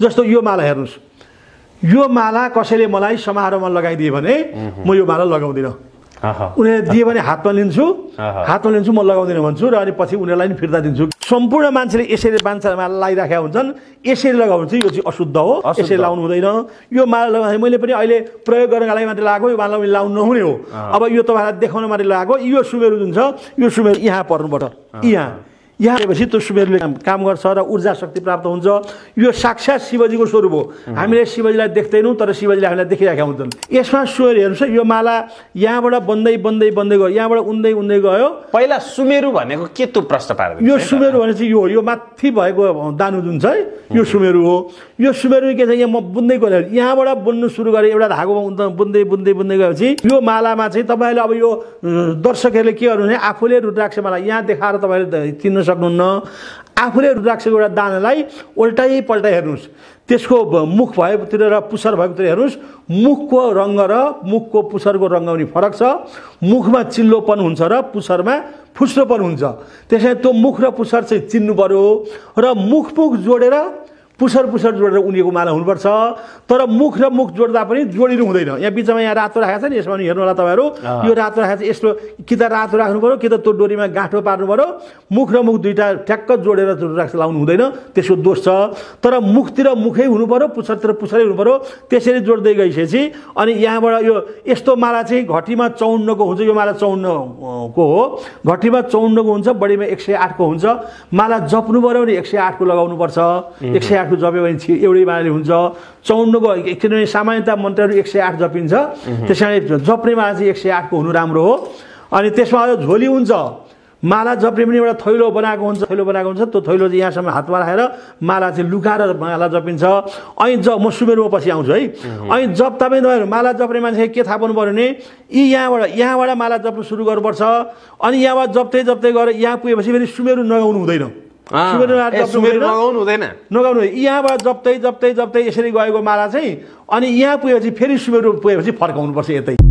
जस्तो यो माला हेर्नुस्, यो माला कसैले मलाई समारोहमा लगाइदिए भने म यो माला लगाउँदिन। उनीहरूले दिए भने हातमा लिन्छु म लगाउँदिन भन्छु र अनि पछि उनीहरूलाई नि फिर्ता दिन्छु। सम्पूर्ण मान्छेले यसरी माला लगाइराखेका हुन्छन्, यसरी लगाउनु चाहिँ यो चाहिँ अशुद्ध हो, यसरी लाउनु हुँदैन। यो माला लगाउँदा मैले पनि अहिले प्रयोग गर्नका लागि मात्रै लगाएको, यो माला लाउनु नहुने हो। अब यो तपाईँलाई देखाउन मात्रै लगाएको। यो सुमेरु जुन छ, यो सुमेरु यहाँ पर्नुपर्छ, यहाँ पछि त्यो सुमेरुले काम गर्छ र ऊर्जा शक्ति प्राप्त हुन्छ। यो साक्षात् शिवजीको स्वरूप हो। हामीले शिवजीलाई देख्दैनौँ तर शिवजीले हामीलाई देखिरहेका हुन्छन्। यसमा सुमेरु हेर्नुहोस्, यो माला यहाँबाट बन्दै बन्दै बन्दै गयो, यहाँबाट उन्दै उन्दै गयो। पहिला सुमेरु भनेको के त्यो प्रश्न पार्दैन। यो सुमेरु भने चाहिँ यो माथि भएको दानु जुन छ यो सुमेरु हो। यो सुमेरु के छ, यहाँ म बुन्दै गयो, यहाँबाट बुन्नु सुरु गरेँ, एउटा धागोमा बुन्दै बुन्दै बुन्दै गएपछि यो मालामा चाहिँ तपाईँले अब यो दर्शकहरूले के गर्नु भने आफूले रुद्राक्ष माला यहाँ देखाएर तपाईँले चिन्न सक्नुहुन्न। आफूले रुद्राक्षको एउटा दानालाई उल्टाइ पल्टाइ हेर्नुहोस्, त्यसको मुख भएतिर र पुच्छर भएकोतिर हेर्नुहोस्। मुखको रङ्ग र मुखको पुच्छरको रङ्ग पनि फरक छ। मुखमा चिल्लोपन हुन्छ र पुच्छरमा फुस्रोपन हुन्छ। त्यसैले त्यो मुख र पुच्छर चाहिँ चिन्नु पर्यो र मुख जोडेर पुच्छर जोडेर उनीको माला हुनुपर्छ। तर मुख र मुख जोड्दा पनि जोडिनु हुँदैन। यहाँ बिचमा यहाँ रातो राखेको छ नि, यसमा पनि हेर्नु होला तपाईँहरू, यो रातो राखेको छ। यस्तो कि त रातो राख्नु पऱ्यो कि त त्यो डोरीमा गाँठो पार्नु पऱ्यो। मुख र मुख दुईवटा ठ्याक्क जोडेर रुद्राक्ष लाउनु हुँदैन, त्यसको दोष छ। तर मुखतिर मुखै हुनु पऱ्यो, पुच्छरतिर पुच्छरै हुनु पऱ्यो। त्यसरी जोड्दै गइसकेपछि अनि यहाँबाट यो यस्तो माला चाहिँ घटीमा 54 को हुन्छ। यो माला 54 को हो, घटीमा 54 को हुन्छ, बढीमा 108 को हुन्छ। माला जप्नु पऱ्यो भने 108 को लगाउनु पर्छ। 108 को जप्यो भने एउटै मालाले हुन्छ। 54 को किनभने सामान्यतः मन्त्रहरू 108 जपिन्छ, त्यसैले जप्ने माला चाहिँ 108 को हुनु राम्रो हो। अनि त्यसमा अझ झोली हुन्छ। माला जप्ने पनि एउटा थैलो बनाएको हुन्छ, त्यो थैलो चाहिँ यहाँसम्म हातमा राखेर माला चाहिँ लुकाएर माला जपिन्छ। अनि म सुमेरुमा पछि आउँछु है। अनि जप्दा पनि तपाईँहरू माला जप्ने मान्छे के थाहा पाउनु पऱ्यो भने यहाँबाट माला जप्नु सुरु गर्नुपर्छ। अनि यहाँबाट जप्दै गएर यहाँ पुगेपछि फेरि सुमेरु नगाउनु हुँदैन। नगाउनु यहाँबाट जप्दै यसरी गएको माला चाहिँ अनि यहाँ पुगेपछि फेरि सुमेरु पुगेपछि फर्काउनुपर्छ यतै।